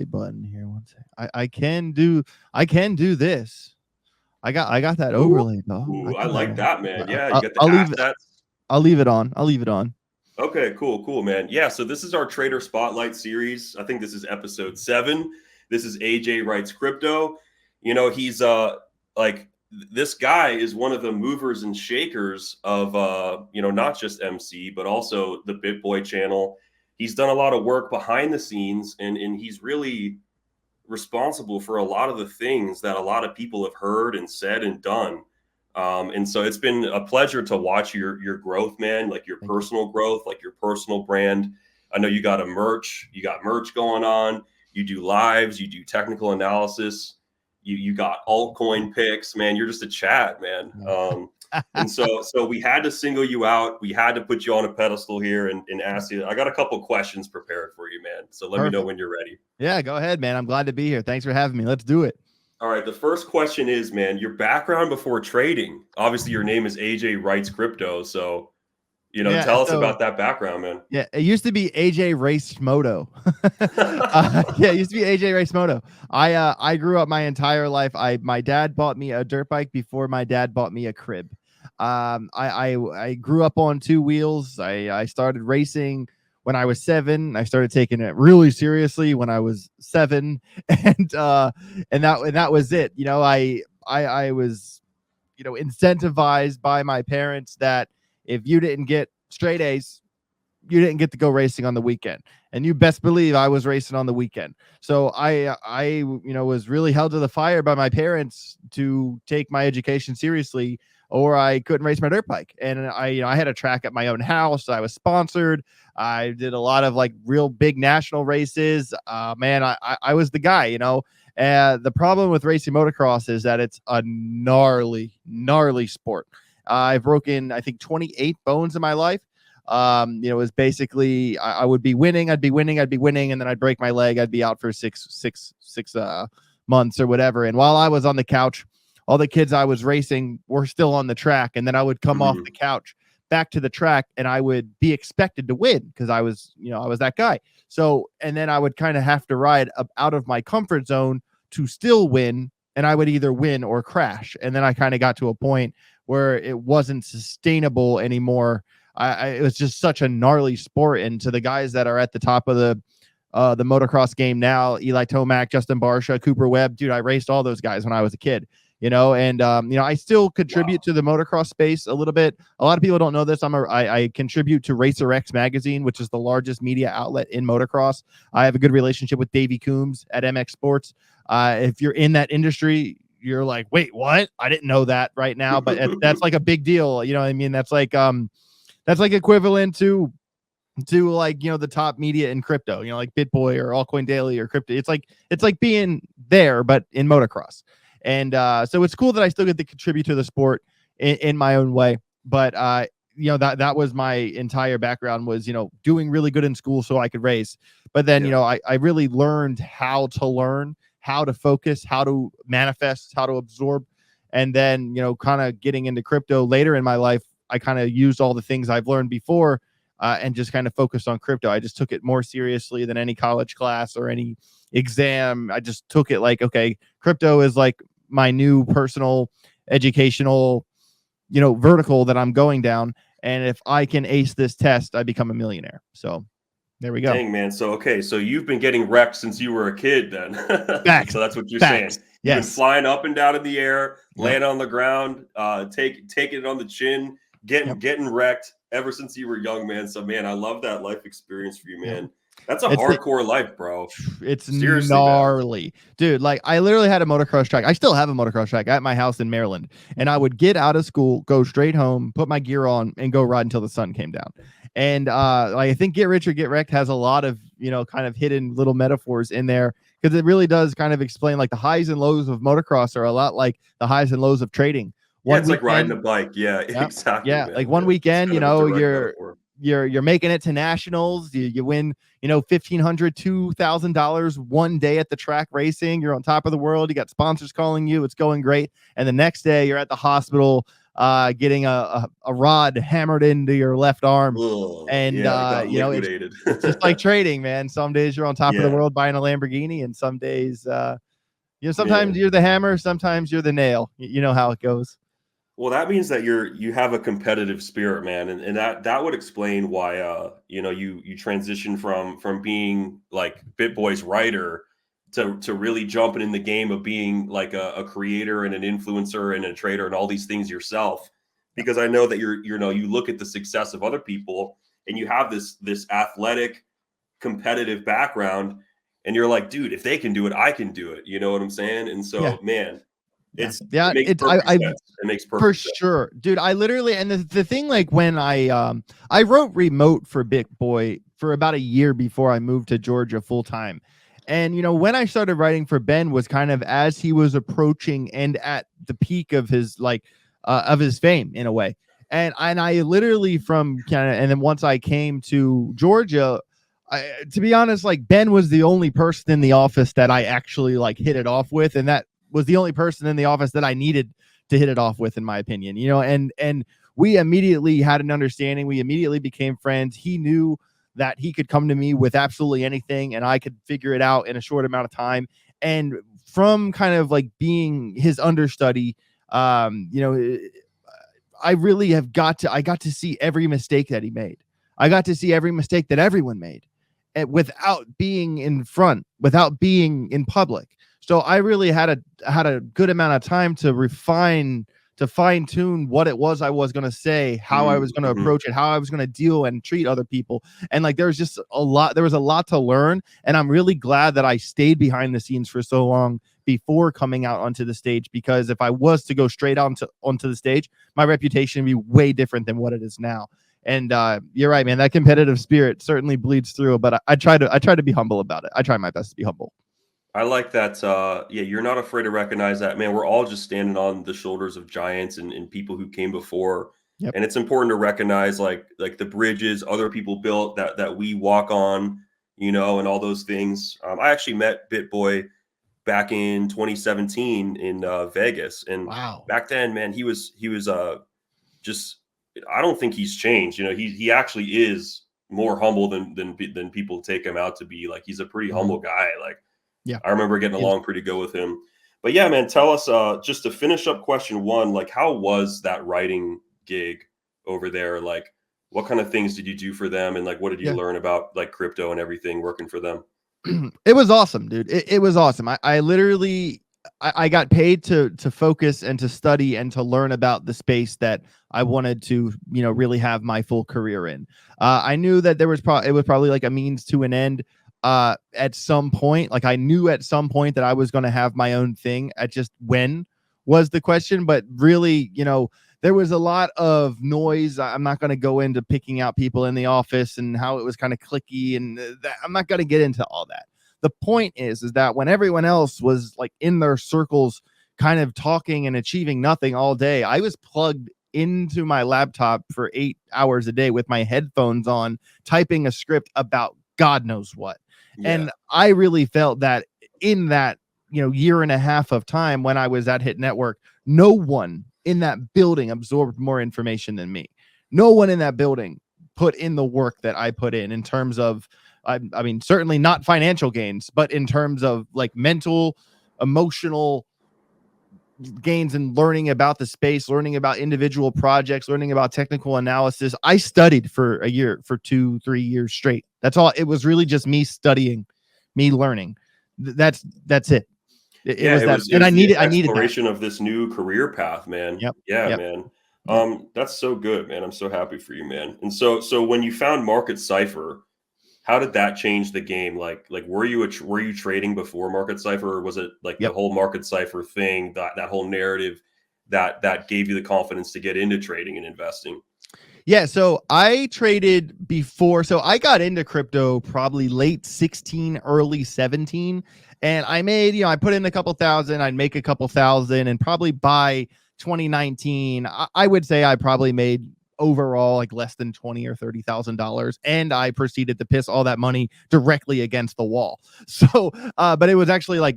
overlay button here. One second. I can do this. I got that overlay, dog. Ooh, I like that, man. Yeah, you got the I'll leave assets. I'll leave it on. I'll leave it on. Okay, cool, man. Yeah, so this is our Trader Spotlight series. I think this is episode 7. This is AJ Writes Crypto. You know, he's like this guy is one of the movers and shakers of not just MC, but also the BitBoy channel. He's done a lot of work behind the scenes, and he's really responsible for a lot of the things that a lot of people have heard and said and done. And so it's been a pleasure to watch your growth, man, like your personal growth, like your personal brand. I know you got merch going on. You do lives, you do technical analysis. You got altcoin picks, man. You're just a chat, man. And so we had to single you out. We had to put you on a pedestal here and ask you. I got a couple questions prepared for you, man. So let me know when you're ready. Yeah, go ahead, man. I'm glad to be here. Thanks for having me. Let's do it. All right. The first question is, man, your background before trading. Obviously, your name is AJ Writes Crypto. So, tell us about that background, man. Yeah, it used to be AJ Race Moto. It used to be AJ Race Moto. I grew up my entire life. My dad bought me a dirt bike before my dad bought me a crib. I grew up on 2 wheels. I started racing when I was 7. I started taking it really seriously when I was 7, and that was it. I was incentivized by my parents that if you didn't get straight A's, you didn't get to go racing on the weekend. And you best believe I was racing on the weekend. So I was really held to the fire by my parents to take my education seriously, or I couldn't race my dirt bike. And I had a track at my own house. I was sponsored. I did a lot of like real big national races. Man, I was the guy, the problem with racing motocross is that it's a gnarly sport. I've broken, I think, 28 bones in my life. It was basically I would be winning, I'd be winning, and then I'd break my leg. I'd be out for six months or whatever. And while I was on the couch, all the kids I was racing were still on the track, and then I would come off the couch back to the track, and I would be expected to win because I was that guy. So, and then I would kind of have to ride up out of my comfort zone to still win, and I would either win or crash. And then I kind of got to a point where it wasn't sustainable anymore. It was just such a gnarly sport. And to the guys that are at the top of the motocross game now, Eli Tomac, Justin Barsha, Cooper Webb, dude, I raced all those guys when I was a kid, and I still contribute to the motocross space a little bit. A lot of people don't know this. I contribute to Racer X magazine, which is the largest media outlet in motocross. I have a good relationship with Davey Coombs at MX Sports. If you're in that industry, you're like, wait, what? I didn't know that right now, but that's like a big deal. You know what I mean? That's like equivalent to like, the top media in crypto, like BitBoy or Altcoin Daily or crypto. It's like being there, but in motocross. And so it's cool that I still get to contribute to the sport in my own way. But that was my entire background was, doing really good in school so I could race. But then, I really learned how to learn, how to focus, how to manifest, how to absorb. And then, kind of getting into crypto later in my life, I kind of used all the things I've learned before and just kind of focused on crypto. I just took it more seriously than any college class or any exam. I just took it like, okay, crypto is like my new personal educational, vertical that I'm going down. And if I can ace this test, I become a millionaire. So there we go. Dang, man. So you've been getting wrecked since you were a kid then. Facts. So that's what you're saying. You've been flying up and down in the air, land on the ground, taking it on the chin, getting wrecked ever since you were young, man. So, man, I love that life experience for you, man. That's a hardcore life, bro. It's seriously gnarly, man. Dude. Like, I literally had a motocross track. I still have a motocross track at my house in Maryland. And I would get out of school, go straight home, put my gear on, and go ride until the sun came down. And I think Get Rich or Get Wrecked has a lot of, kind of hidden little metaphors in there, because it really does kind of explain, like, the highs and lows of motocross are a lot like the highs and lows of trading. It's like riding a bike. Yeah, exactly. Yeah, man. Like one weekend, you're making it to nationals. You win, $1,500, $2,000 one day at the track racing. You're on top of the world. You got sponsors calling you. It's going great. And the next day, you're at the hospital, getting a rod hammered into your left arm. Ugh, And yeah, got you know, liquidated. it's just like trading, man. Some days you're on top of the Yeah, world buying a Lamborghini, and some days you know, sometimes man. you're the hammer, sometimes you're the nail. You know how it goes. Well, that means that you have a competitive spirit, man, and that would explain why you know you transition from being like BitBoy's writer to really jumping in the game of being like a creator and an influencer and a trader and all these things yourself. Because I know that you know you look at the success of other people and you have this athletic competitive background and you're like, dude, if they can do it, I can do it. You know what I'm saying? And Yeah. so, man, Yeah. it Yeah. makes It's perfect I sense. It makes For perfect sense. sure, dude. I literally, and the thing, like when I wrote remote for BitBoy for about a year before I moved to Georgia full time. And you know, when I started writing for Ben was kind of as he was approaching and at the peak of his fame in a way. And I literally from kind of, and then once I came to Georgia, to be honest, like Ben was the only person in the office that I actually like hit it off with, and that was the only person in the office that I needed to hit it off with, in my opinion. You know, and we immediately had an understanding. We immediately became friends. He knew that he could come to me with absolutely anything, and I could figure it out in a short amount of time. And from kind of like being his understudy, you know, I really have I got to see every mistake that he made. I got to see every mistake that everyone made, and without being in front, without being in public. So I really had a good amount of time to fine tune what it was I was going to say, how I was going to Mm-hmm. approach it, how I was going to deal and treat other people. And like, there was a lot to learn. And I'm really glad that I stayed behind the scenes for so long before coming out onto the stage, because if I was to go straight onto the stage, my reputation would be way different than what it is now. And you're right, man. That competitive spirit certainly bleeds through, but I try to be humble about it. I try my best to be humble. I like that. Yeah, you're not afraid to recognize that, man. We're all just standing on the shoulders of giants and people who came before, Yep. and it's important to recognize like the bridges other people built that we walk on, you know, and all those things. I actually met BitBoy back in 2017 in Vegas, and Wow. back then, man, he was just. I don't think he's changed. You know, he actually is more humble than people take him out to be. Like he's a pretty Mhm. humble guy. Like Yeah. I remember getting along pretty good with him. But yeah, man, tell us just to finish up question one, like how was that writing gig over there? Like what kind of things did you do for them and like what did you Yeah. learn about like crypto and everything working for them? It was awesome, dude. It was awesome. I literally I got paid to focus and to study and to learn about the space that I wanted to, you know, really have my full career in. I knew that it was probably like a means to an end at some point. Like I knew at some point that I was going to have my own thing. At just when was the question, but really, you know, there was a lot of noise. I'm not going to go into picking out people in the office and how it was kind of clicky, and I'm not going to get into all that. The point is that when everyone else was like in their circles, kind of talking and achieving nothing all day, I was plugged into my laptop for 8 hours a day with my headphones on, typing a script about God knows what. Yeah. And I really felt that in that, you know, year and a half of time when I was at Hit Network, no one in that building absorbed more information than me. No one in that building put in the work that I put in terms of, I mean, certainly not financial gains, but in terms of like mental, emotional gains and learning about the space, learning about individual projects, learning about technical analysis. I studied for a year, for 2-3 years straight. That's all. It was really just me studying, me learning. That's it. It Yeah, was it that, was it and was the I needed that. exploration of this new career path, man. Yep. Yeah, Yep. man. Yep. That's so good, man. I'm so happy for you, man. And so when you found Market Cipher, how did that change the game? Like were you trading before Market Cipher, or was it like the Yep. whole Market Cipher thing, that whole narrative that gave you the confidence to get into trading and investing? Yeah, so I traded before. So I got into crypto probably late 16, early 17. And I made, you know, I put in a couple thousand, I'd make a couple thousand, and probably by 2019, I would say I probably made overall like less than 20 or $30,000. And I proceeded to piss all that money directly against the wall. So but it was actually like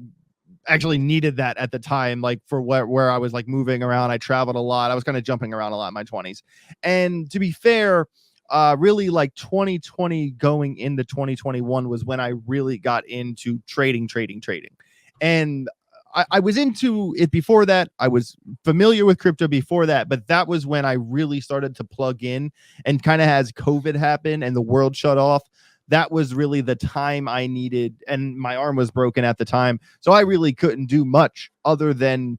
actually needed that at the time, like for where I was like moving around. I traveled a lot. I was kind of jumping around a lot in my 20s. And to be fair, really like 2020 going into 2021 was when I really got into trading. And I was into it before that. I was familiar with crypto before that, but that was when I really started to plug in. And kind of as COVID happened and the world shut off, that was really the time I needed. And my arm was broken at the time. So I really couldn't do much other than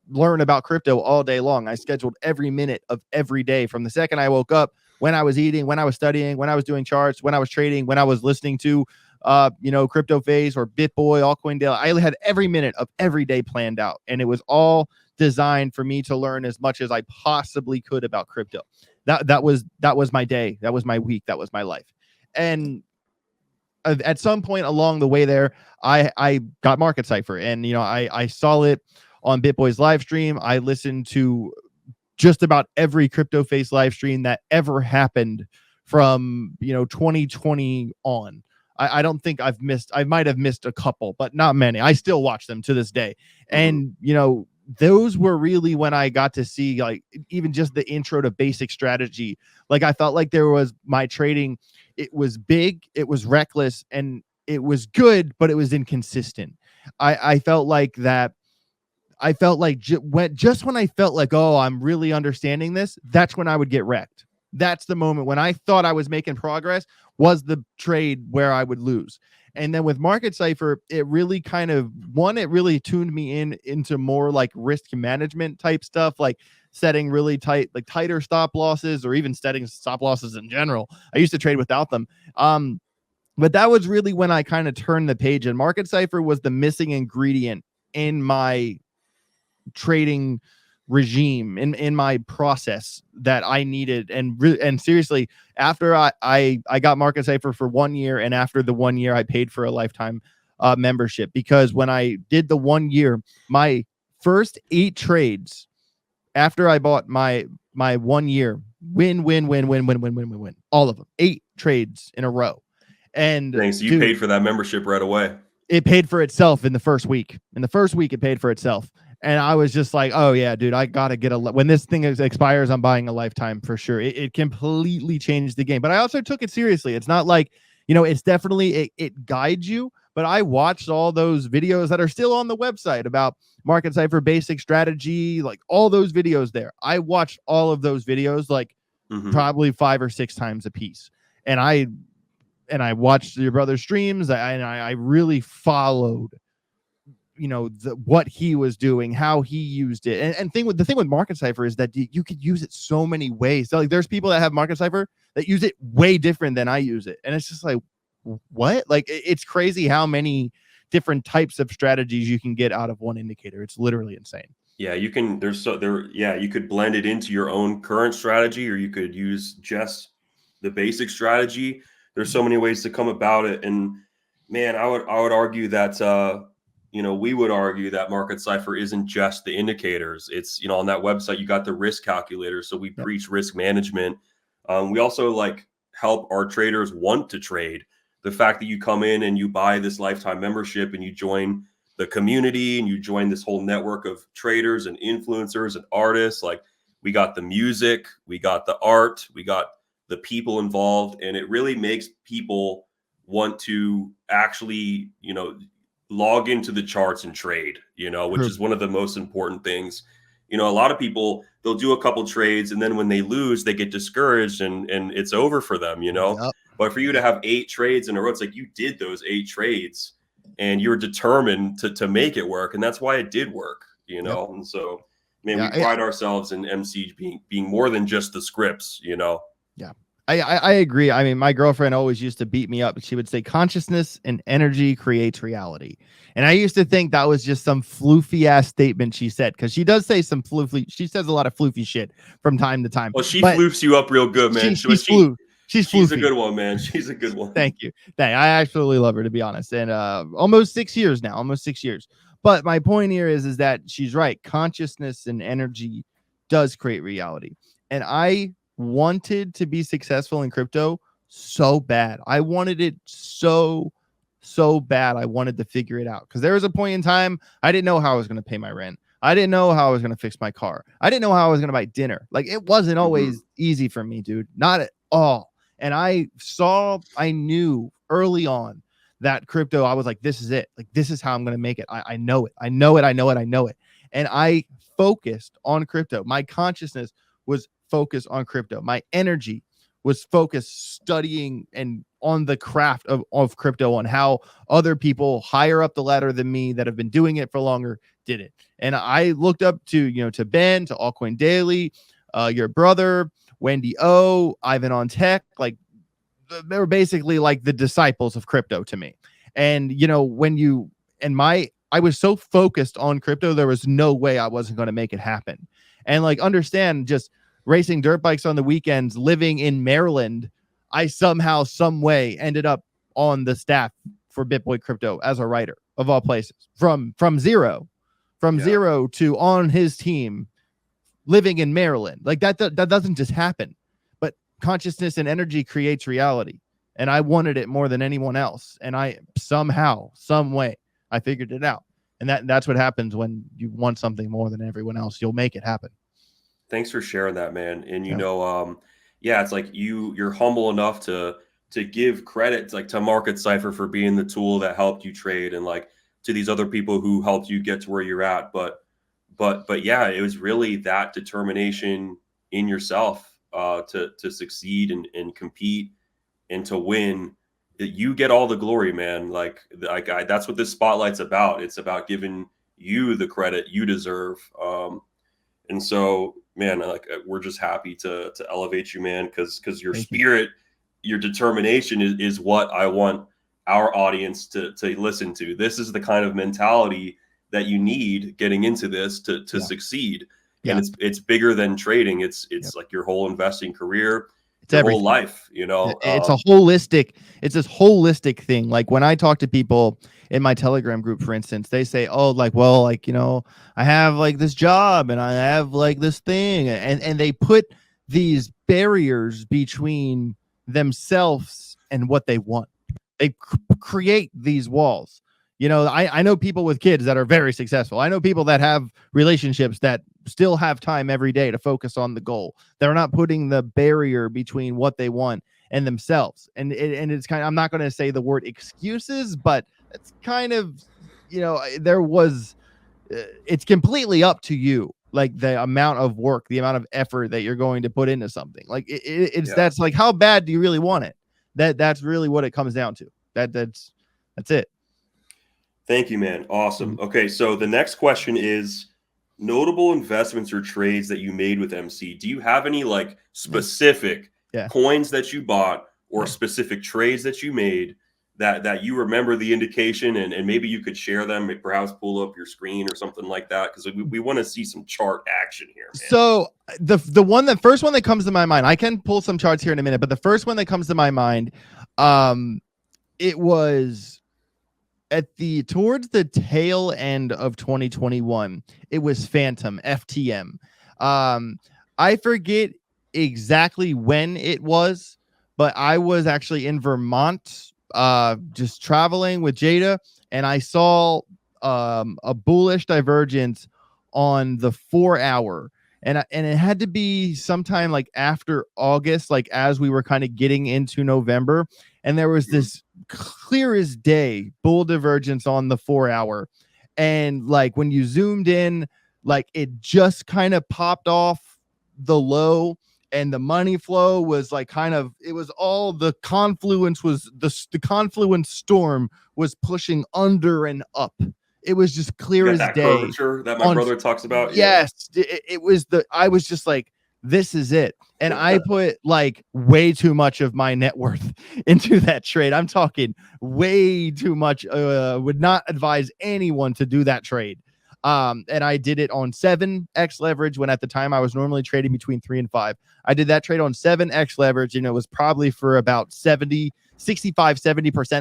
learn about crypto all day long. I scheduled every minute of every day from the second I woke up, when I was eating, when I was studying, when I was doing charts, when I was trading, when I was listening to Crypto Phase or BitBoy, Altcoin Daily. I had every minute of every day planned out, and it was all designed for me to learn as much as I possibly could about crypto. That was my day, that was my week, that was my life. And at some point along the way there, I got Market Cipher, and I saw it on BitBoy's live stream. I listened to just about every Crypto Face live stream that ever happened from 2020 on. I don't think I've missed. I might have missed a couple, but not many. I still watch them to this day. And those were really when I got to see like even just the intro to basic strategy. Like I felt like there was my trading. It was big, it was reckless, and it was good, but it was inconsistent. I felt like that. I felt like just when I felt like, oh, I'm really understanding this, that's when I would get wrecked. That's the moment when I thought I was making progress was the trade where I would lose. And then with Market Cipher, it really kind of it really tuned me into more like risk management type stuff, like setting really tighter stop losses, or even setting stop losses in general. I used to trade without them. But that was really when I kind of turned the page, and Market Cipher was the missing ingredient in my trading regime, in my process that I needed. And seriously, after I got Market Cipher for 1 year, and after the 1 year I paid for a lifetime membership, because when I did the 1 year, my first 8 trades after I bought my 1 year, win, all of them, 8 trades in a row. And thanks, you paid for that membership right away. It paid for itself in the first week. In the first week, it paid for itself. And I was just like, oh yeah, dude, I got to get when this thing expires, I'm buying a lifetime for sure. It completely changed the game. But I also took it seriously. It's not like, it's definitely, it guides you. But I watched all those videos that are still on the website about Market Cipher basic strategy, like all those videos there. I watched all of those videos like probably 5 or 6 times a piece. And I watched your brother's streams, and I really followed, what he was doing, how he used it. And the thing with Market Cipher is that you could use it so many ways. So like there's people that have Market Cipher that use it way different than I use it. And it's just like, what? Like it's crazy how many different types of strategies you can get out of one indicator. It's literally insane. Yeah, you can. You could blend it into your own current strategy, or you could use just the basic strategy. There's so many ways to come about it. And man, I would argue that we would argue that Market Cipher isn't just the indicators. It's, on that website, you got the risk calculator. So we preach risk management. We also like help our traders want to trade. The fact that you come in and you buy this lifetime membership and you join the community and you join this whole network of traders and influencers and artists, like we got the music, we got the art, we got the people involved, and it really makes people want to actually, log into the charts and trade, which is one of the most important things. A lot of people, they'll do a couple trades, and then when they lose, they get discouraged and it's over for them, Yep. But for you to have 8 trades in a row, it's like you did those 8 trades and you're determined to make it work. And that's why it did work, Yep. And so, we pride ourselves in MC being more than just the scripts, Yeah. I agree. I mean, my girlfriend always used to beat me up. She would say consciousness and energy creates reality. And I used to think that was just some floofy ass statement she said, because she does say some floofy. She says a lot of floofy shit from time to time. Well, she floofs you up real good, man. She's a good one, man. She's a good one. Thank you. I absolutely love her, to be honest. And almost 6 years now, almost 6 years. But my point here is that she's right. Consciousness and energy does create reality. And I wanted to be successful in crypto so bad. I wanted it so so bad. I wanted to figure it out because there was a point in time I didn't know how I was going to pay my rent. I didn't know how I was going to fix my car. I didn't know how I was going to buy dinner. Like, it wasn't always easy for me, dude. Not at all. And I knew early on that crypto, I was like, this is it. Like, this is how I'm going to make it. I know it. I know it. I know it. I know it. And I focused on crypto. My consciousness was focused on crypto. My energy was focused studying and on the craft of crypto, on how other people higher up the ladder than me that have been doing it for longer did it. And I looked up to Ben, to Altcoin Daily, your brother, Wendy O, Ivan on Tech. Like, they were basically like the disciples of crypto to me. And I was so focused on crypto, there was no way I wasn't going to make it happen. And like, understand, just racing dirt bikes on the weekends, living in Maryland, I somehow, some way ended up on the staff for BitBoy Crypto as a writer, of all places, from zero to on his team, living in Maryland. Like, that doesn't just happen. But consciousness and energy creates reality. And I wanted it more than anyone else. And I somehow, some way, I figured it out. And that's what happens when you want something more than everyone else. You'll make it happen. Thanks for sharing that, man. And it's like you're humble enough to give credit like to Market Cipher for being the tool that helped you trade, and like to these other people who helped you get to where you're at. But yeah, it was really that determination in yourself to succeed and compete and to win. You get all the glory, man. That's what this spotlight's about. It's about giving you the credit you deserve. And so, man, like, we're just happy to elevate you, man, because your spirit, your determination is what I want our audience to listen to. This is the kind of mentality that you need getting into this to succeed. Yeah. And it's bigger than trading. It's like your whole investing career. It's your whole life, It's this holistic thing. Like, when I talk to people in my Telegram group, for instance, they say, oh, like, well, like, I have like this job and I have like this thing, and they put these barriers between themselves and what they want. They create these walls. I know people with kids that are very successful. I know people that have relationships that still have time every day to focus on the goal. They're not putting the barrier between what they want and themselves. And it's kind of, I'm not going to say the word excuses, but it's kind of, it's completely up to you. Like, the amount of work, the amount of effort that you're going to put into something. Like, that's like, how bad do you really want it? That's really what it comes down to. That's it. Thank you, man. Awesome. Okay, so the next question is notable investments or trades that you made with MC. Do you have any like specific coins that you bought or specific trades that you made that you remember the indication, and maybe you could share them, perhaps pull up your screen or something like that, because we want to see some chart action here, man. So the first one that comes to my mind, I can pull some charts here in a minute, but the first one that comes to my mind, it was towards the tail end of 2021. It was Phantom, FTM. I forget exactly when it was, but I was actually in Vermont, just traveling with Jada, and I saw a bullish divergence on the 4-hour, and it had to be sometime like after August, like as we were kind of getting into November, and there was this clear as day bull divergence on the 4-hour, and like when you zoomed in, like it just kind of popped off the low, and the money flow was like it was all the confluence was the confluence storm was pushing under and up. It was just clear as that day. Curvature that my brother talks about. Yes, it was I was just like, this is it. And I put like way too much of my net worth into that trade. I'm talking way too much. Would not advise anyone to do that trade. And I did it on 7x leverage, when at the time I was normally trading between 3 and 5. I did that trade on 7x leverage, and it was probably for about 70%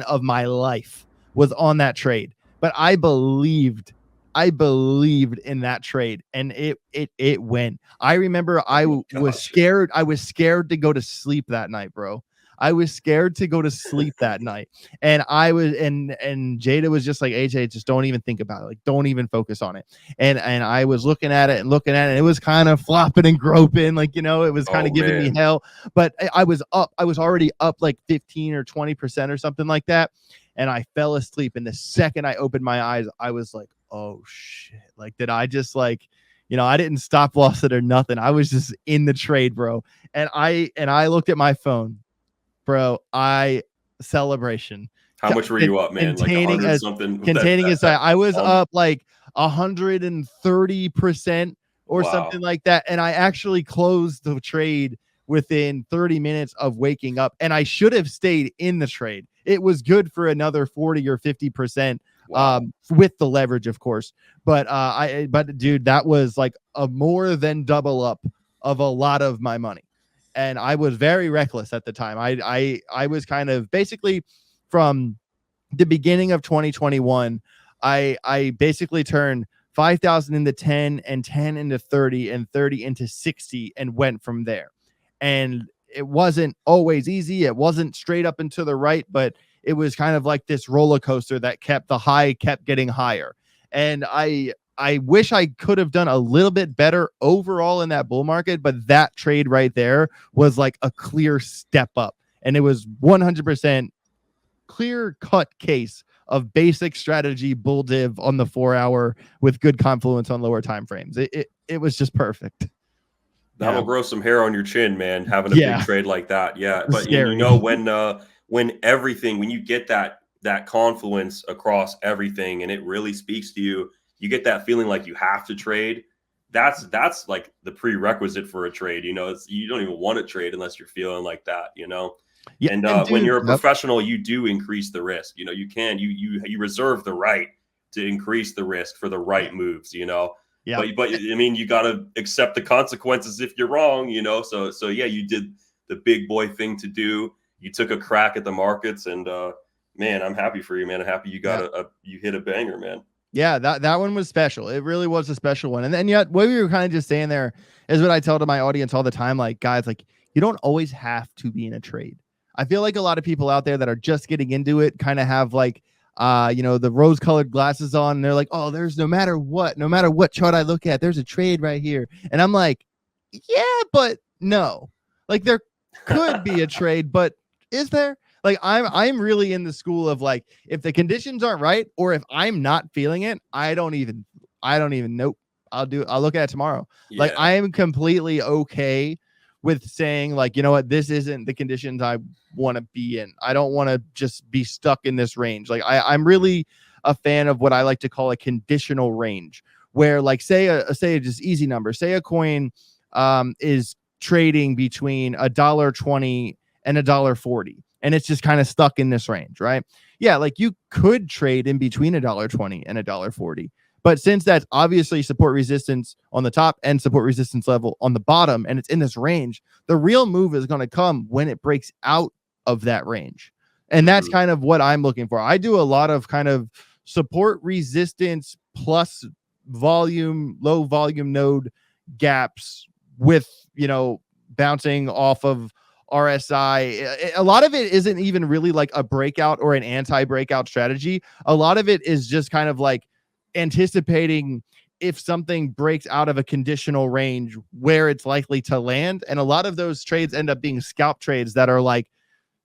of my life was on that trade. But I believed in that trade, and it went. I remember I was scared. I was scared to go to sleep that night, bro. I was scared to go to sleep that night. And I was, and Jada was just like, AJ, just don't even think about it. Like, don't even focus on it. And I was looking at it and looking at it. And it was kind of flopping and groping. Like, you know, it was kind of giving me hell. But I was up. I was already up like 15 or 20% or something like that. And I fell asleep. And the second I opened my eyes, I was like, oh shit. Like, did I just like, you know, I didn't stop loss it or nothing. I was just in the trade, bro. And I looked at my phone, bro. Celebration. How much were you up, man? Like 100 something? I was up like 130% or something like that. And I actually closed the trade within 30 minutes of waking up. And I should have stayed in the trade. It was good for another 40 or 50%. With the leverage, of course. But dude, that was like a more than double up of a lot of my money. And I was very reckless at the time. I was kind of basically from the beginning of 2021, I basically turned 5,000 into 10 and 10 into 30 and 30 into 60 and went from there. And it wasn't always easy. It wasn't straight up and to the right, but it was kind of like this roller coaster that kept getting higher. And I wish I could have done a little bit better overall in that bull market, but that trade right there was like a clear step up. And it was 100% clear cut case of basic strategy bull div on the 4 hour with good confluence on lower time frames. It was just perfect. That'll grow some hair on your chin, man, having a big trade like that. Yeah. But you know, when you get that confluence across everything and it really speaks to you, you get that feeling like you have to trade. That's like the prerequisite for a trade. You know, you don't even want to trade unless you're feeling like that, you know? Yeah, and dude, when you're a professional, you do increase the risk. You know, you reserve the right to increase the risk for the right moves, you know? Yeah. But I mean, you got to accept the consequences if you're wrong, you know? So yeah, you did the big boy thing to do. You took a crack at the markets, and man, I'm happy for you, man. I'm happy you got you hit a banger, man. Yeah, that one was special. It really was a special one. And then yet what we were kind of just saying there is what I tell to my audience all the time. Like, guys, like, you don't always have to be in a trade. I feel like a lot of people out there that are just getting into it kind of have like, you know, the rose colored glasses on. And they're like, oh, there's no matter what chart I look at, there's a trade right here. And I'm like, yeah, but no, like there could be a trade, but is there? Like, I'm really in the school of like, if the conditions aren't right, or if I'm not feeling it, I don't even nope. I'll look at it tomorrow. Yeah. Like, I am completely okay with saying like, you know what, this isn't the conditions I want to be in. I don't want to just be stuck in this range. Like I'm really a fan of what I like to call a conditional range, where like say a just easy number, say a coin is trading between $1.20 and $1.40. And it's just kind of stuck in this range, right? Yeah, like you could trade in between $1.20 and $1.40. But since that's obviously support resistance on the top and support resistance level on the bottom, and it's in this range, the real move is going to come when it breaks out of that range. And that's kind of what I'm looking for. I do a lot of kind of support resistance plus volume, low volume node gaps with, you know, bouncing off of RSI. A lot of it isn't even really like a breakout or an anti-breakout strategy. A lot of it is just kind of like anticipating if something breaks out of a conditional range where it's likely to land. And a lot of those trades end up being scalp trades that are like,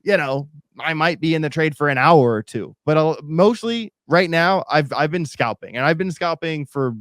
you know, I might be in the trade for an hour or two, but mostly right now I've been scalping, and I've been scalping for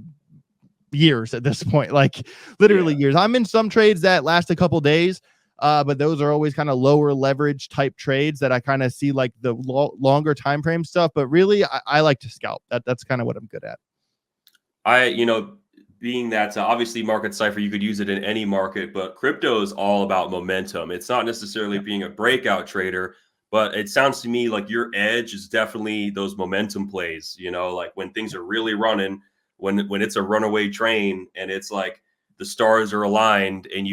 years at this point, like literally years. I'm in some trades that last a couple days, but those are always kind of lower leverage type trades that I kind of see like the longer time frame stuff. But really, I like to scalp. That's kind of what I'm good at. You know, being that obviously Market Cipher, you could use it in any market, but crypto is all about momentum. It's not necessarily being a breakout trader, but it sounds to me like your edge is definitely those momentum plays, you know, like when things are really running, when it's a runaway train and it's like the stars are aligned and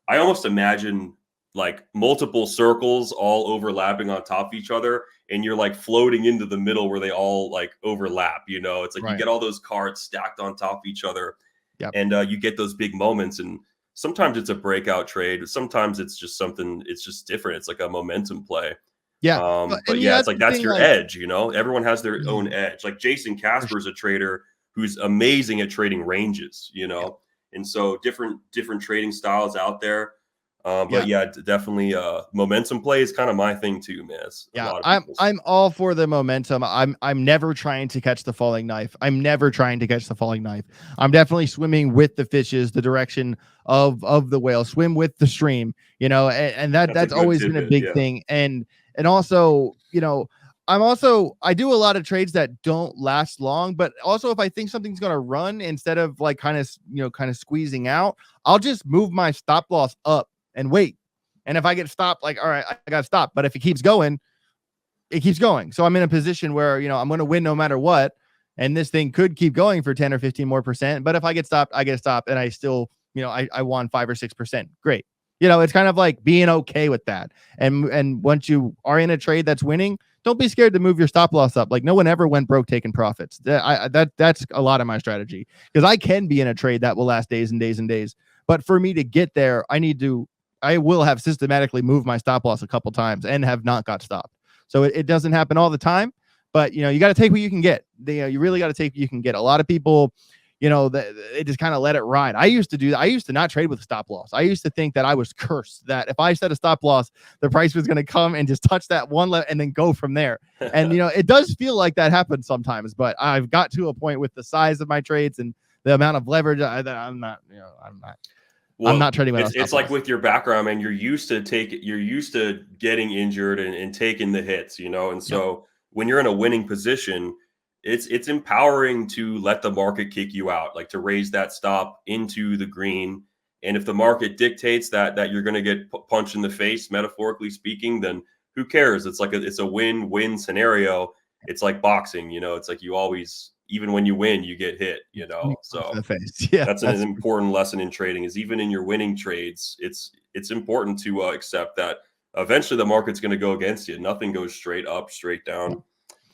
I almost imagine like multiple circles all overlapping on top of each other, and you're like floating into the middle where they all like overlap, you know. It's like you get all those cards stacked on top of each other, and you get those big moments. And sometimes it's a breakout trade. Sometimes it's just something, it's just different. It's like a momentum play. Yeah. But And yeah, that's it's like the that's thing, your like, edge, you know. Everyone has their own edge. Like Jason for Casper sure. is a trader who's amazing at trading ranges, you Yeah. know, and so different trading styles out there. But Yeah. yeah, definitely momentum play is kind of my thing too, man. It's a Yeah, lot of I'm people's. I'm all for the momentum. I'm never trying to catch the falling knife. I'm never trying to catch the falling knife. I'm definitely swimming with the fishes, the direction of the whale. Swim with the stream, and That's a that's good always been a tidbit. big Yeah. thing. And also, I do a lot of trades that don't last long, but also if I think something's gonna run, instead of like kind of squeezing out, I'll just move my stop loss up and wait. And if I get stopped, like, all right, I got to stop. But if it keeps going, it keeps going. So I'm in a position where, I'm going to win no matter what. And this thing could keep going for 10 or 15 more percent. But if I get stopped, I get stopped. And I still, I won 5 or 6%. Great. It's kind of like being okay with that. And once you are in a trade that's winning, don't be scared to move your stop loss up. Like, no one ever went broke taking profits. That's a lot of my strategy, because I can be in a trade that will last days and days and days. But for me to get there, I will have systematically moved my stop loss a couple times and have not got stopped. So it doesn't happen all the time, but you got to take what you can get. You really got to take what you can get. A lot of people, they just kind of let it ride. I used to do that. I used to not trade with a stop loss. I used to think that I was cursed, that if I set a stop loss, the price was going to come and just touch that one and then go from there. And it does feel like that happens sometimes, but I've got to a point with the size of my trades and the amount of leverage that I'm not. Well, I'm not trading with it's like with your background, man. You're used to getting injured and taking the hits, you know. And Yep. so when you're in a winning position, it's empowering to let the market kick you out, like to raise that stop into the green. And if the market dictates that you're going to get punched in the face, metaphorically speaking, then who cares? It's a win-win scenario. It's like boxing, you know. It's like you always, even when you win, you get hit, you know. So the face. Yeah, that's an important lesson in trading, is even in your winning trades, it's important to accept that eventually the market's going to go against you. Nothing goes straight up, straight down.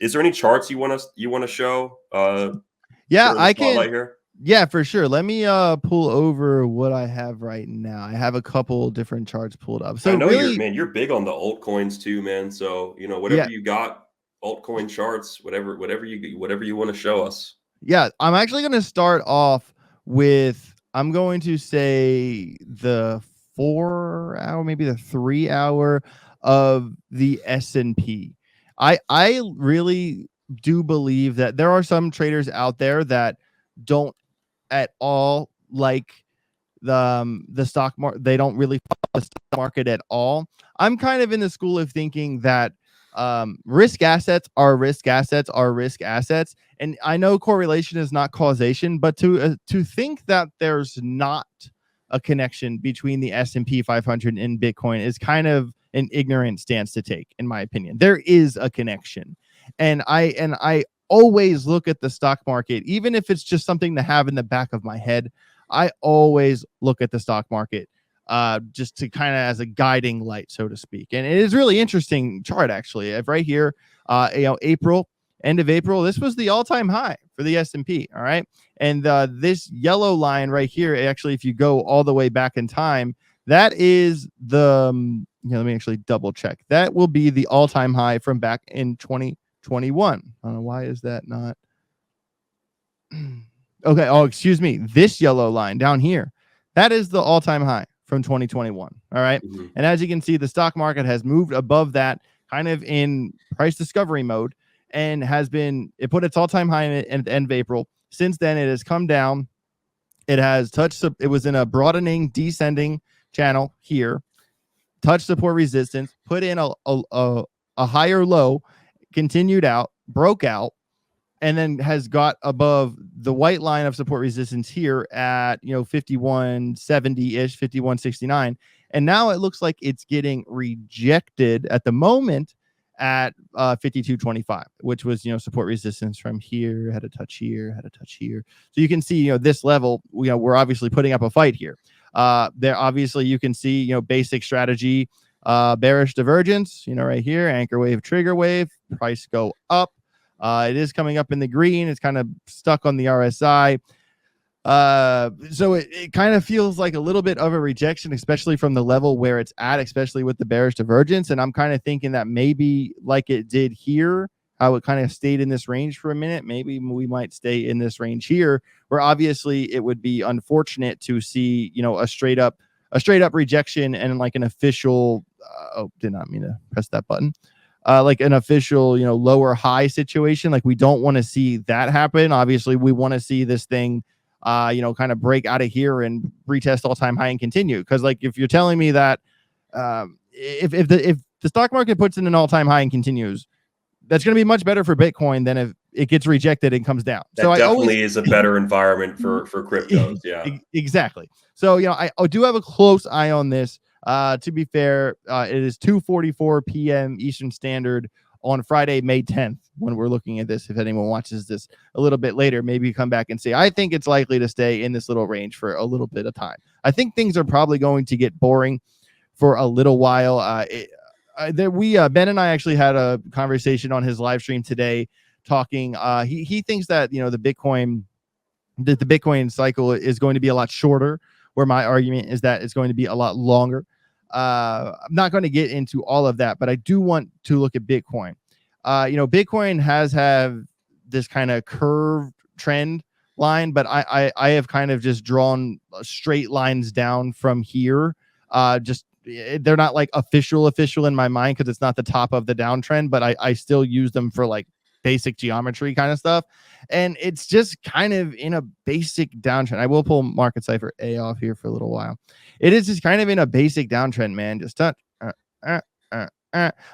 Is there any charts you want to show yeah, during the I spotlight can. here? Yeah, for sure. Let me pull over what I have right now. I have a couple different charts pulled up. So I know really, you're big on the altcoins too, man. So whatever yeah, you got, altcoin charts, whatever you want to show us. yeah, I'm actually going to start off with, I'm going to say the 4 hour, maybe the 3 hour of the S&P. I really do believe that there are some traders out there that don't at all like the stock market. They don't really follow the stock market at all. I'm kind of in the school of thinking that risk assets are risk assets are risk assets. And I know correlation is not causation, but to think that there's not a connection between the S&P 500 and Bitcoin is kind of an ignorant stance to take, in my opinion. There is a connection. And I always look at the stock market, even if it's just something to have in the back of my head. I always look at the stock market just to kind of as a guiding light, so to speak. And it is really interesting chart, actually. Right here, April, end of April, this was the all-time high for the S&P. All right. And this yellow line right here, actually, if you go all the way back in time, that is the, let me actually double check. That will be the all-time high from back in 2021. I don't know, why is that not? Okay. Oh, excuse me. This yellow line down here, that is the all-time high from 2021. All right. Mm-hmm. And as you can see, the stock market has moved above that, kind of in price discovery mode, and it put its all-time high at the end of April. Since then, it has come down. It has touched, it was in a broadening, descending channel here, touched support resistance, put in a higher low, continued out, broke out, and then has got above the white line of support resistance here at 5170-ish, 5169. And now it looks like it's getting rejected at the moment at 5225, which was support resistance from here, had a touch here. So you can see this level, we're obviously putting up a fight here. There obviously you can see basic strategy, bearish divergence, right here, anchor wave, trigger wave, price go up. It is coming up in the green. It's kind of stuck on the RSI. So it kind of feels like a little bit of a rejection, especially from the level where it's at, especially with the bearish divergence. And I'm kind of thinking that maybe like it did here, how it kind of stayed in this range for a minute. Maybe we might stay in this range here, where obviously it would be unfortunate to see, a straight up rejection and like an official, did not mean to press that button. Like an official, lower high situation. Like we don't want to see that happen. Obviously, we want to see this thing, kind of break out of here and retest all-time high and continue. Because like if you're telling me that if the stock market puts in an all-time high and continues, that's going to be much better for Bitcoin than if it gets rejected and comes down. That definitely is a better environment for cryptos. Yeah, exactly. So I do have a close eye on this. To be fair, it is 2:44 p.m. Eastern Standard on Friday, May 10th, when we're looking at this. If anyone watches this a little bit later, maybe come back and say, I think it's likely to stay in this little range for a little bit of time. I think things are probably going to get boring for a little while. Ben and I actually had a conversation on his live stream today talking. He thinks that, the Bitcoin cycle is going to be a lot shorter, where my argument is that it's going to be a lot longer. I'm not going to get into all of that, but I do want to look at Bitcoin. Bitcoin has had this kind of curved trend line, but I have kind of just drawn straight lines down from here. They're not like official in my mind because it's not the top of the downtrend, but I still use them for like basic geometry kind of stuff. And it's just kind of in a basic downtrend. I will pull Market Cipher A off here for a little while. It is just kind of in a basic downtrend, man. Just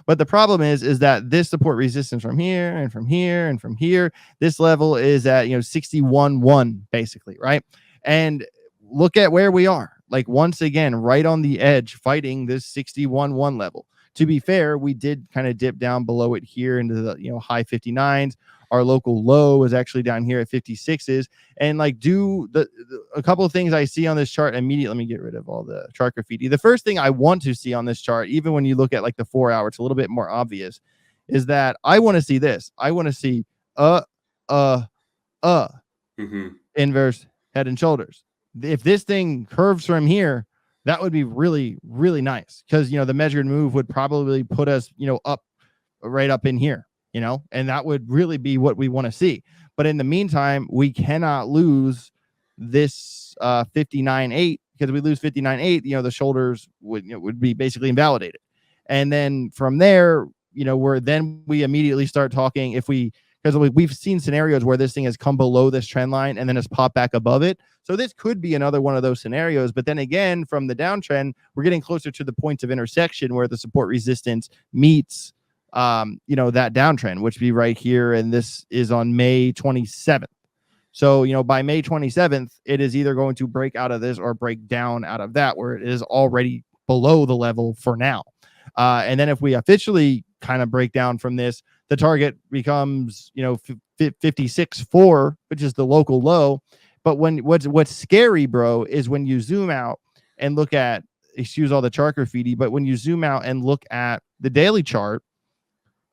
but the problem is that this support resistance from here and from here and from here, this level is at 61.1 basically, right? And look at where we are. Like once again, right on the edge, fighting this 61.1 level. To be fair, we did kind of dip down below it here into the high 59s. Our local low is actually down here at 56s. And like a couple of things I see on this chart immediately. Let me get rid of all the chart graffiti. The first thing I want to see on this chart, even when you look at like the 4 hour, it's a little bit more obvious, is that I want to see this. I want to see inverse head and shoulders. If this thing curves from here, that would be really, really nice, because the measured move would probably put us up right up in here, and that would really be what we want to see. But in the meantime, we cannot lose this 59.8, because if we lose 59.8, the shoulders would be basically invalidated. And then from there, we immediately start talking, because we've seen scenarios where this thing has come below this trend line and then has popped back above it. So this could be another one of those scenarios. But then again, from the downtrend, we're getting closer to the points of intersection where the support resistance meets, that downtrend, which would be right here. And this is on May 27th. So, by May 27th, it is either going to break out of this or break down out of that, where it is already below the level for now. And then if we officially kind of break down from this, the target becomes 56.4, which is the local low. But what's scary, bro, is when you zoom out and look at, excuse all the chart graffiti, but when you zoom out and look at the daily chart,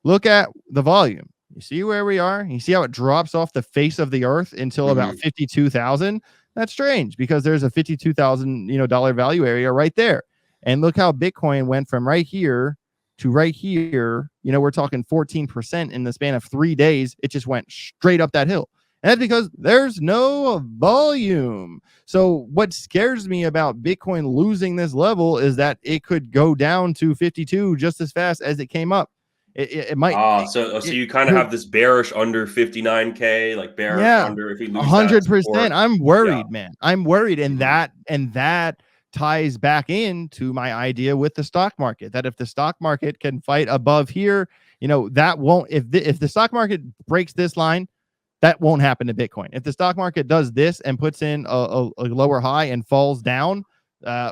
look at the volume. You see where we are? You see how it drops off the face of the earth until about 52,000? That's strange, because there's a $52,000 dollar value area right there. And look how Bitcoin went from right here to right here. We're talking 14% in the span of 3 days. It just went straight up that hill. And that's because there's no volume. So what scares me about Bitcoin losing this level is that it could go down to 52 just as fast as it came up. It might. So you kind of have this bearish under 59K, like bearish under if we lose 100%. I'm worried, man. I'm worried, and that ties back into my idea with the stock market, that if the stock market can fight above here, that won't. If the stock market breaks this line, that won't happen to Bitcoin. If the stock market does this and puts in a lower high and falls down,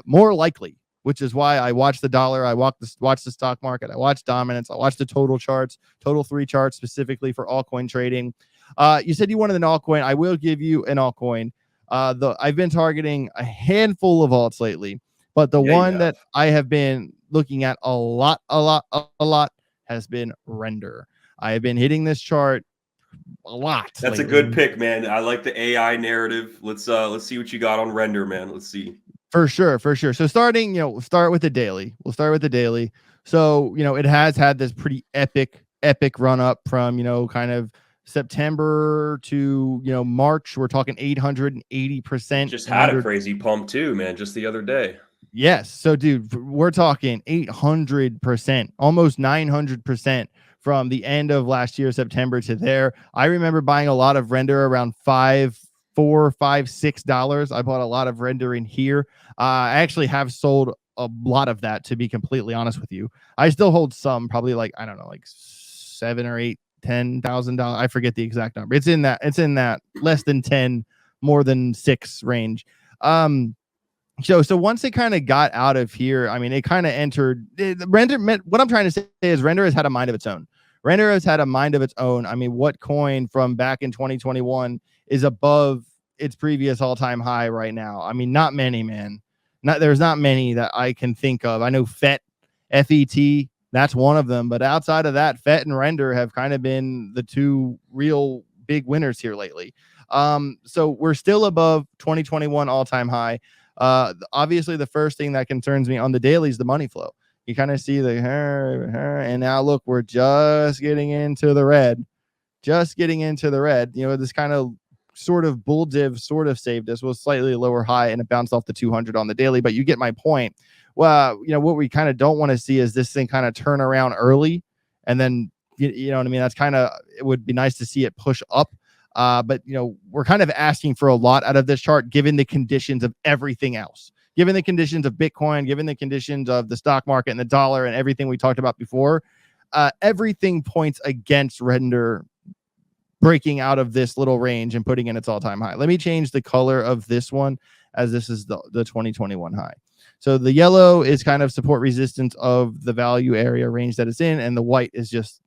more likely. Which is why I watch the dollar, I watch the stock market, I watch dominance, I watch the total charts, total 3 charts specifically for altcoin trading. You said you wanted an altcoin. I will give you an altcoin. I've been targeting a handful of alts lately, but the one that I have been looking at a lot has been Render. I have been hitting this chart a lot. That's lately. a good pick, man. I like the AI narrative. Let's see what you got on render, man. Let's see. For sure, for sure. So starting, we'll start with the daily. We'll start with the daily. So, it has had this pretty epic run up from, kind of September to, March. We're talking 880%. Just had a crazy pump too, man, just the other day. Yes. So, dude, we're talking 800%, almost 900% from the end of last year, September to there. I remember buying a lot of render around $4, $5, $6. I bought a lot of render in here. I actually have sold a lot of that, to be completely honest with you. I still hold some, probably like, I don't know, like $7 or $8, $10,000. I forget the exact number. It's in that less than 10, more than 6 range. So once it kind of got out of here, I mean, it kind of entered render. What I'm trying to say is render has had a mind of its own. Render has had a mind of its own. I mean, what coin from back in 2021 is above its previous all-time high right now? I mean, not many, man. There's not many that I can think of. I know FET, that's one of them. But outside of that, FET and render have kind of been the two real big winners here lately. So we're still above 2021 all-time high. Obviously, the first thing that concerns me on the daily is the money flow. You kind of see and now look, we're just getting into the red. This kind of sort of bull div sort of saved us, was slightly lower high, and it bounced off the 200 on the daily. But you get my point. Well, what we kind of don't want to see is this thing kind of turn around early, and then you know what I mean. That's kind of, it would be nice to see it push up. But we're kind of asking for a lot out of this chart, given the conditions of everything else, given the conditions of Bitcoin, given the conditions of the stock market and the dollar and everything we talked about before. Everything points against render breaking out of this little range and putting in its all-time high. Let me change the color of this one, as this is the 2021 high. So the yellow is kind of support resistance of the value area range that it's in, and the white is just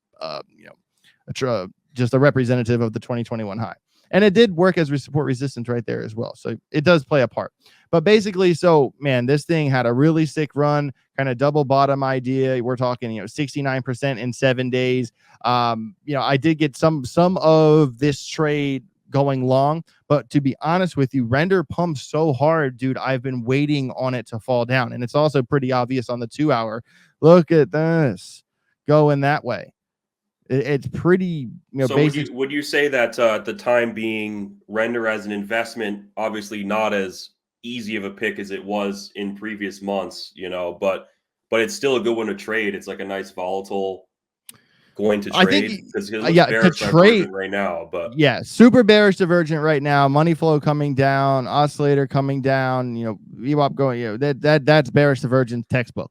just a representative of the 2021 high. And it did work as support resistance right there as well. So it does play a part. But basically, so man, this thing had a really sick run, kind of double bottom idea. We're talking, 69% in 7 days. I did get some of this trade going long, but to be honest with you, render pumps so hard, dude. I've been waiting on it to fall down. And it's also pretty obvious on the 2 hour. Look at this going that way. It's pretty, so would you say that at the time being, render as an investment, obviously not as easy of a pick as it was in previous months, but it's still a good one to trade. It's like a nice volatile coin to trade, because it looks bearish divergent right now. But yeah, super bearish divergent right now. Money flow coming down, oscillator coming down. VWAP going. That's bearish divergence textbook.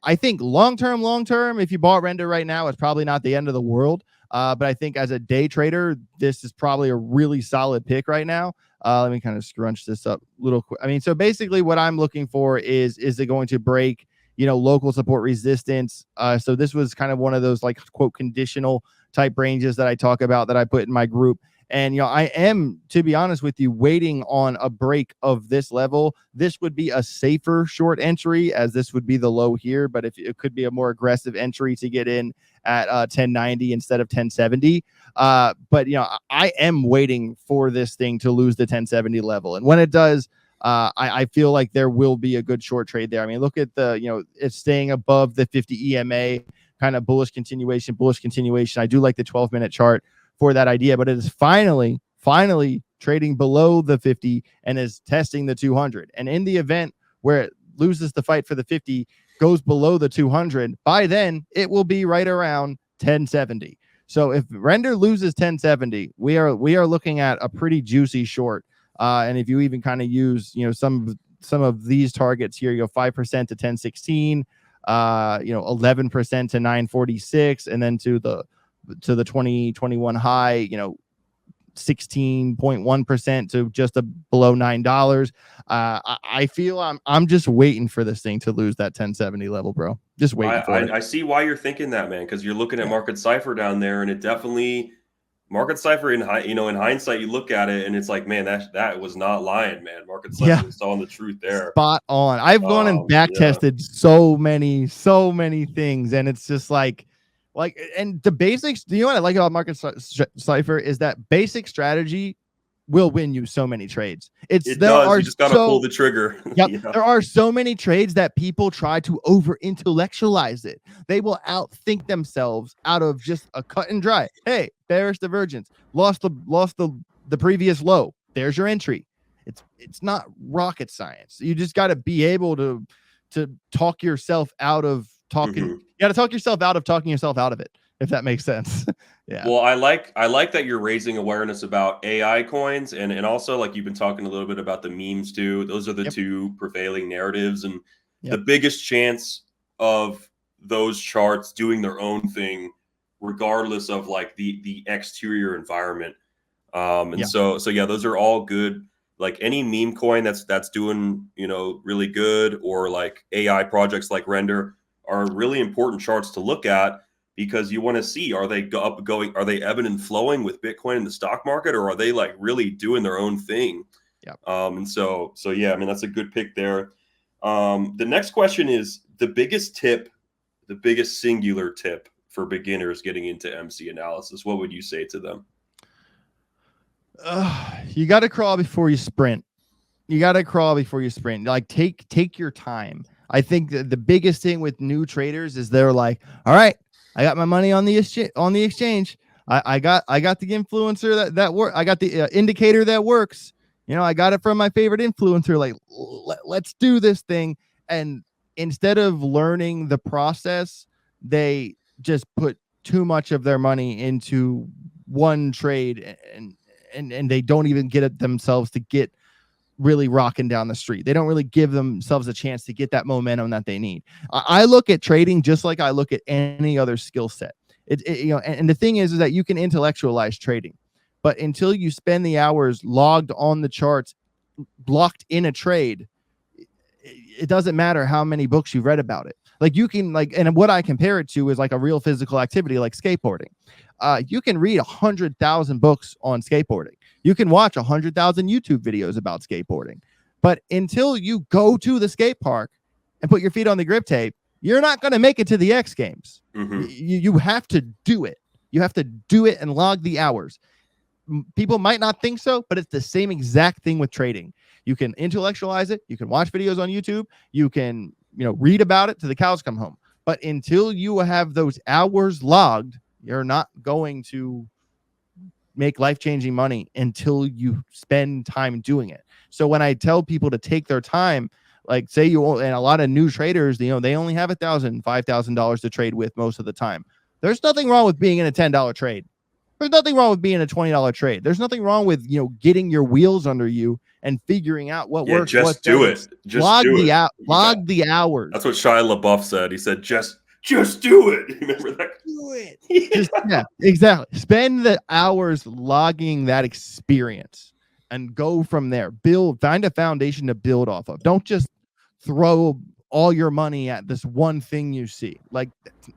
I think long term, if you bought render right now, it's probably not the end of the world. But I think as a day trader, this is probably a really solid pick right now. Let me kind of scrunch this up a little quick. I mean, so basically what I'm looking for is it going to break, local support resistance? So this was kind of one of those like quote conditional type ranges that I talk about that I put in my group. And, I am, to be honest with you, waiting on a break of this level. This would be a safer short entry, as this would be the low here. But if it could be a more aggressive entry to get in at 1090 instead of 1070. But, I am waiting for this thing to lose the 1070 level. And when it does, I feel like there will be a good short trade there. I mean, look at it's staying above the 50 EMA, kind of bullish continuation. I do like the 12-minute chart for that idea, but it is finally trading below the 50 and is testing the 200. And in the event where it loses the fight for the 50, goes below the 200, by then it will be right around 1070. So if render loses 1070, we are looking at a pretty juicy short. And if you even kind of use, some of these targets here, 5% to 1016, 11% to 946, and then to the 2021 high, 16.1% to just below $9. I feel I'm just waiting for this thing to lose that 1070 level, bro. Just waiting for it. I see why you're thinking that, man, because you're looking at Market Cipher down there, and it definitely, Market Cipher in hindsight, you look at it and it's like, man, that was not lying, man. Market Cipher was telling the truth there. Spot on. I've gone and back tested so many things, and it's just like, Like, and the basics, you know what I like about Market Cipher is that basic strategy will win you so many trades. It does. You just got to pull the trigger. Yep. Yeah. There are so many trades that people try to over intellectualize it. They will outthink themselves out of just a cut and dry. Hey, bearish divergence, lost the previous low. There's your entry. It's not rocket science. You just got to be able to talk yourself out of talking. You got to talk yourself out of talking yourself out of it, if that makes sense. Yeah. Well, I like that you're raising awareness about AI coins, and also like you've been talking a little bit about the memes too. Those are the two prevailing narratives, and the biggest chance of those charts doing their own thing, regardless of like the exterior environment. So yeah, those are all good. Like any meme coin that's doing, you know, really good, or like AI projects like Render are really important charts to look at, because you want to see, are they are they ebbing and flowing with Bitcoin in the stock market, or are they like really doing their own thing? And so yeah, I mean, that's a good pick there. The next question is the biggest singular tip for beginners getting into MC analysis. What would you say to them? You got to crawl before you sprint. Like take your time. I think that the biggest thing with new traders is they're like, all right, I got my money on the exchange. I got the influencer that work. I got the indicator that works. You know, I got it from my favorite influencer. Like, let's do this thing. And instead of learning the process, they just put too much of their money into one trade, and they don't even get it themselves to get really rocking down the street. They don't really give themselves a chance to get that momentum that they need. I look at trading just like I look at any other skill set. You know, and the thing is that you can intellectualize trading, but until you spend the hours logged on the charts, blocked in a trade, it doesn't matter how many books you've read about it. Like you can and what I compare it to is like a real physical activity like skateboarding. You can read 100,000 books on skateboarding. You can watch 100,000 YouTube videos about skateboarding. But until you go to the skate park and put your feet on the grip tape, you're not going to make it to the X Games. You have to do it. You have to do it and log the hours. People might not think so, but it's the same exact thing with trading. You can intellectualize it. You can watch videos on YouTube. You can, you know, read about it till the cows come home. But until you have those hours logged, you're not going to make life-changing money until you spend time doing it. So when I tell people to take their time, like say and a lot of new traders, you know, they only have $1,000, $5,000 to trade with most of the time. There's nothing wrong with being in a $10 trade. There's nothing wrong with being a $20 trade. There's nothing wrong with, you know, getting your wheels under you and figuring out what works. Just do it. Just log the hours. That's what Shia LaBeouf said. He said, just do it. Remember that? Do it. Yeah, exactly. Spend the hours logging that experience and go from there. Find a foundation to build off of. Don't just throw all your money at this one thing you see. Like,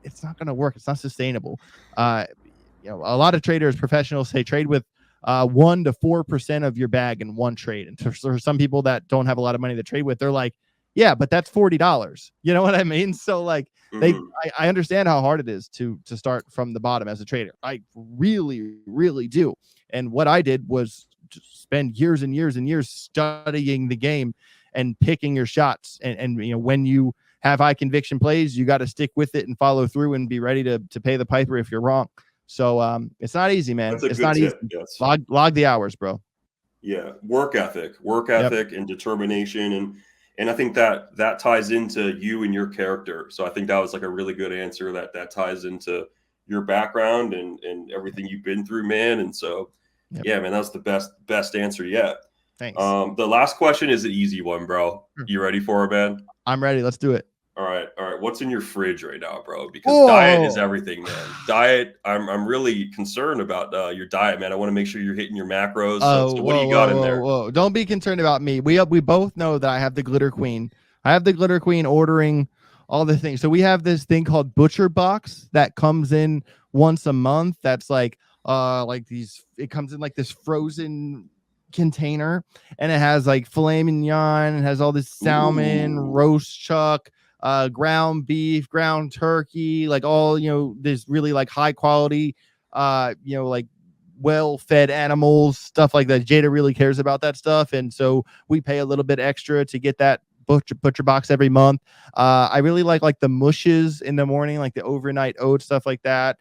it's not going to work. It's not sustainable. You know, a lot of traders, professionals, say trade with 1 to 4% of your bag in one trade. And for some people that don't have a lot of money to trade with, they're like, yeah, but that's $40. You know what I mean? So like I understand how hard it is to start from the bottom as a trader. I really, really do. And what I did was just spend years and years and years studying the game and picking your shots. And you know, when you have high conviction plays, you got to stick with it and follow through and be ready to pay the piper if you're wrong. So it's not easy, man. It's not easy. Yes. Log the hours, bro. Yeah, work ethic, and determination, and I think that ties into you and your character. So I think that was like a really good answer that ties into your background and everything you've been through, man. And so yeah, man, that was the best answer yet. Thanks. The last question is an easy one, bro. You ready for it, man? I'm ready. Let's do it. All right. What's in your fridge right now, bro? Because diet is everything, man. Diet. I'm really concerned about your diet, man. I want to make sure you're hitting your macros. So what do you got in there? Whoa. Don't be concerned about me. We both know that I have the Glitter Queen. I have the Glitter Queen ordering all the things. So we have this thing called Butcher Box that comes in once a month. That's like these. It comes in like this frozen container, and it has like filet mignon. It has all this salmon, roast chuck. ground beef, ground turkey, like all, this really like high quality, like well-fed animals, stuff like that. Jada really cares about that stuff, and so we pay a little bit extra to get that butcher box every month. I really like the mushes in the morning, like the overnight oats, stuff like that.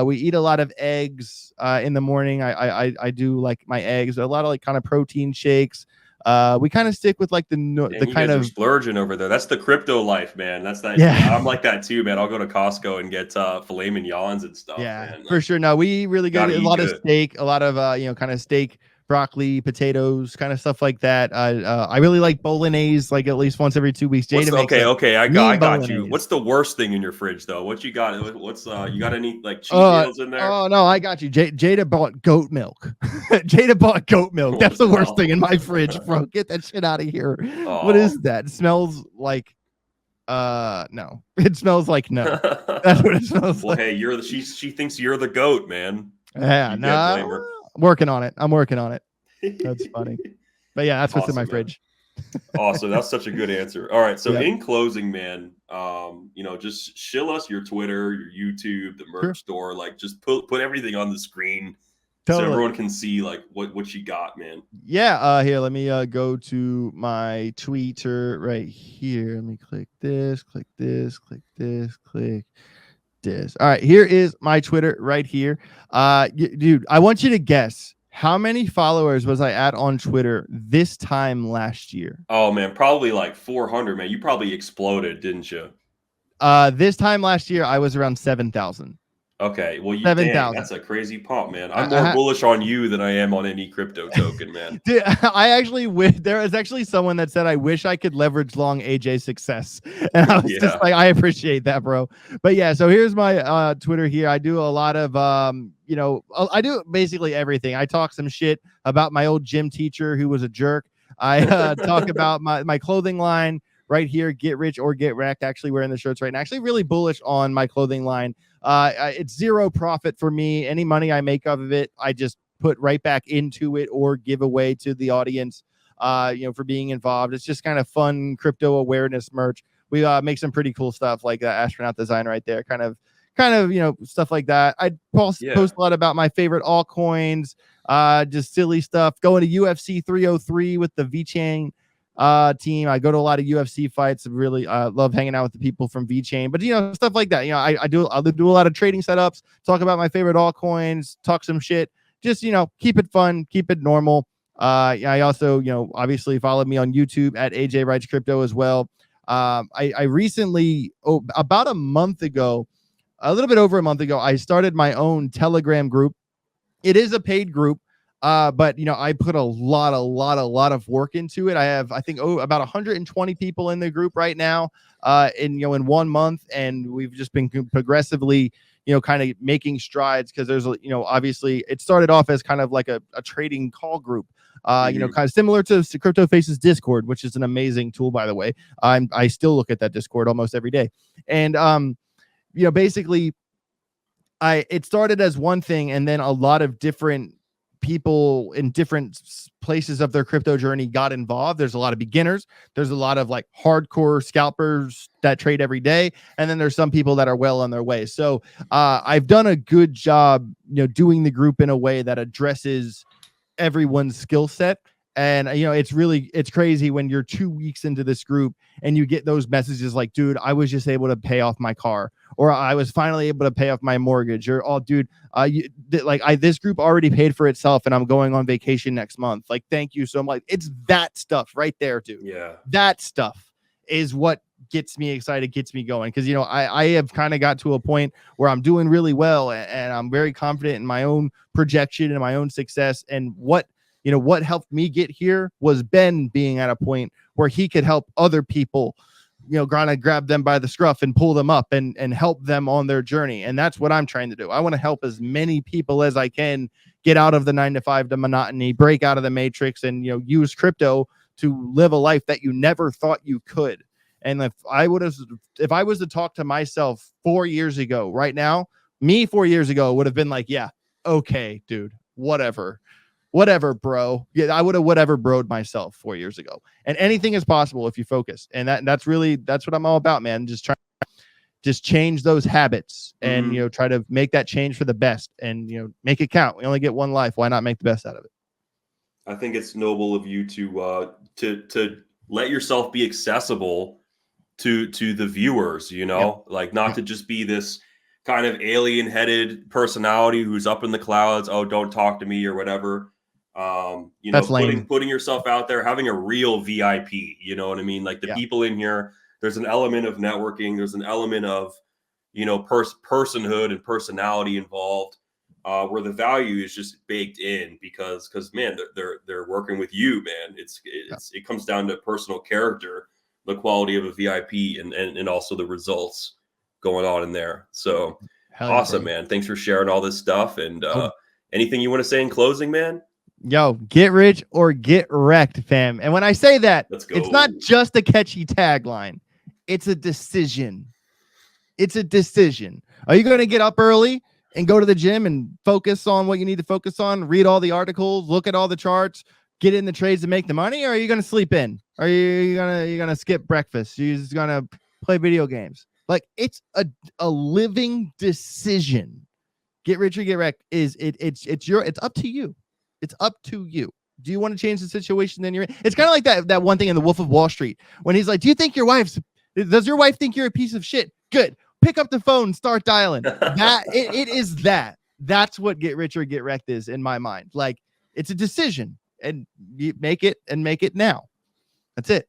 We eat a lot of eggs in the morning. I do like my eggs, a lot of like kind of protein shakes. We kind of stick with like the you kind guys are of splurging over there. That's the crypto life, man. That's that. yeah. I'm like that too, man. I'll go to Costco and get filet mignons and stuff, Yeah, man. for Like, sure. No, we really good. gotta A eat lot of good. steak, a lot of kind of steak, broccoli, potatoes, kind of stuff like that. I really like bolognese, like at least once every 2 weeks. What's Jada the, makes okay? a Okay, I mean got you. bolognese. What's the worst thing in your fridge though? What you got? What's you got any like cheat meals in there? Oh no, I got you. Jada bought goat milk. Jada bought goat milk. What That's the the worst hell? thing in my fridge, bro. Get that shit out of here. What Oh. is that? It smells like no. It smells like no. That's what it smells Well, like. hey, she thinks you're the goat, man. Yeah, You can't blame no. her. Working on it. I'm working on it. That's funny. But yeah, that's what's in my Awesome, man. fridge. Awesome. That's such a good answer. All right. So Yep. in closing, man, just shill us your Twitter, your YouTube, the merch store. Like just put everything on the screen so everyone can see like what you got, man. Yeah. Here, let me go to my Twitter right here. Let me click this, click this, click this, click this. All right, here is my Twitter right here. Dude, I want you to guess how many followers was I at on Twitter this time last year? Oh man, probably like 400, man. You probably exploded, didn't you? This time last year, I was around 7,000. Okay, well, dang, 7,000. that's a crazy pump, man. I'm more bullish on you than I am on any crypto token, man. Dude, I actually there was actually someone that said, I wish I could leverage long AJ's success. And I was just like, I appreciate that, bro. But yeah, so here's my Twitter here. I do a lot of, I do basically everything. I talk some shit about my old gym teacher who was a jerk. I talk about my clothing line right here, Get Rich or Get Wrecked. Actually wearing the shirts right now. Actually really bullish on my clothing line. It's zero profit for me. Any money I make off of it, I just put right back into it or give away to the audience, for being involved. It's just kind of fun crypto awareness merch. We make some pretty cool stuff like astronaut design right there, kind of, stuff like that. I post a lot about my favorite altcoins, just silly stuff. Going to UFC 303 with the VeChain team. I go to a lot of UFC fights. Really love hanging out with the people from VeChain, but stuff like that. I do a lot of trading setups, talk about my favorite altcoins, talk some shit, just keep it fun, keep it normal. I also obviously follow me on YouTube at Ajwritescrypto as well. I recently, about a month ago, a little bit over a month ago, I started my own Telegram group. It is a paid group. But I put a lot of work into it. I have, I think, about 120 people in the group right now, in 1 month, and we've just been progressively, kind of making strides because there's, obviously it started off as kind of like a trading call group, kind of similar to Crypto Faces Discord, which is an amazing tool, by the way. I still look at that Discord almost every day, and basically, it started as one thing, and then a lot of different people in different places of their crypto journey got involved. There's a lot of beginners. There's a lot of like hardcore scalpers that trade every day. And then there's some people that are well on their way. So I've done a good job, doing the group in a way that addresses everyone's skill set. And it's crazy when you're 2 weeks into this group and you get those messages like, dude, I was just able to pay off my car, or I was finally able to pay off my mortgage, or, oh dude, this group already paid for itself and I'm going on vacation next month. Like, thank you so much. It's that stuff right there, dude. Yeah. That stuff is what gets me excited, gets me going. Cause I have kind of got to a point where I'm doing really well and I'm very confident in my own projection and my own success. And what helped me get here was Ben being at a point where he could help other people, kind of grab them by the scruff and pull them up and help them on their journey. And that's what I'm trying to do. I want to help as many people as I can get out of the 9 to 5 to monotony, break out of the matrix, and, use crypto to live a life that you never thought you could. And if I was to talk to myself 4 years ago, right now, me 4 years ago would have been like, yeah, okay, dude, whatever. whatever, bro. Yeah, I would have whatever broed myself 4 years ago. And anything is possible if you focus. And that's what I'm all about, man. Just change those habits and, Mhm. try to make that change for the best and, make it count. We only get one life. Why not make the best out of it? I think it's noble of you to let yourself be accessible to the viewers, Yep. like not Yep. to just be this kind of alien headed personality who's up in the clouds. Oh, don't talk to me or whatever. That's Putting lame. yourself out there, having a real VIP, you know what I mean? Like the Yeah. people in here, there's an element of networking. There's an element of, personhood and personality involved, where the value is just baked in because man, they're working with you, man. It comes down to personal character, the quality of a VIP, and also the results going on in there. So Hell yeah, awesome, bro. man. Thanks for sharing all this stuff. And Oh, anything you want to say in closing, man? yo, get rich or get wrecked, fam. And when I say that, Let's it's go. not just a catchy tagline. It's a decision. It's a decision. Are you going to get up early and go to the gym and focus on what you need to focus on, read all the articles, look at all the charts, get in the trades to make the money, or are you going to sleep in? Are you going to skip breakfast? You're just going to play video games? Like, it's a living decision. Get rich or get wrecked it's up to you. It's up to you. Do you want to change the situation then you're in? It's kind of like that one thing in The Wolf of Wall Street when he's like, does your wife think you're a piece of shit? Good. Pick up the phone, start dialing. It is that. That's what get rich or get wrecked is in my mind. Like, it's a decision and you make it now. That's it.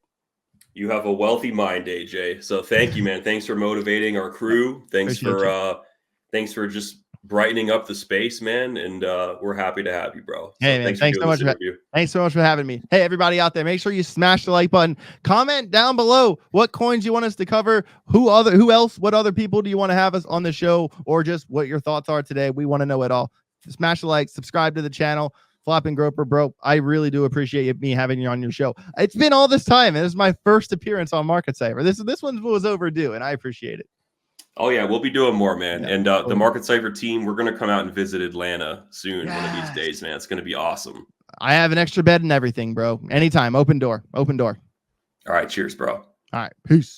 You have a wealthy mind, AJ. So thank you, man. Thanks for motivating our crew. Thanks for just brightening up the space, man. And we're happy to have you, bro. So hey, man, thanks for doing this interview. Thanks so much for having me. Hey, everybody out there, make sure you smash the like button. Comment down below what coins you want us to cover. What other people do you want to have us on the show, or just what your thoughts are today? We want to know it all. Smash the like, subscribe to the channel. Flop and Groper, bro. I really do appreciate me having you on your show. It's been all this time, and this is my first appearance on Market Cipher. This one was overdue, and I appreciate it. Oh yeah, we'll be doing more, man. Yeah. And the Market Cipher team, we're gonna come out and visit Atlanta soon. One of these days, man. It's gonna be awesome. I have an extra bed and everything, bro. Anytime. Open door. All right, cheers, bro. All right, peace.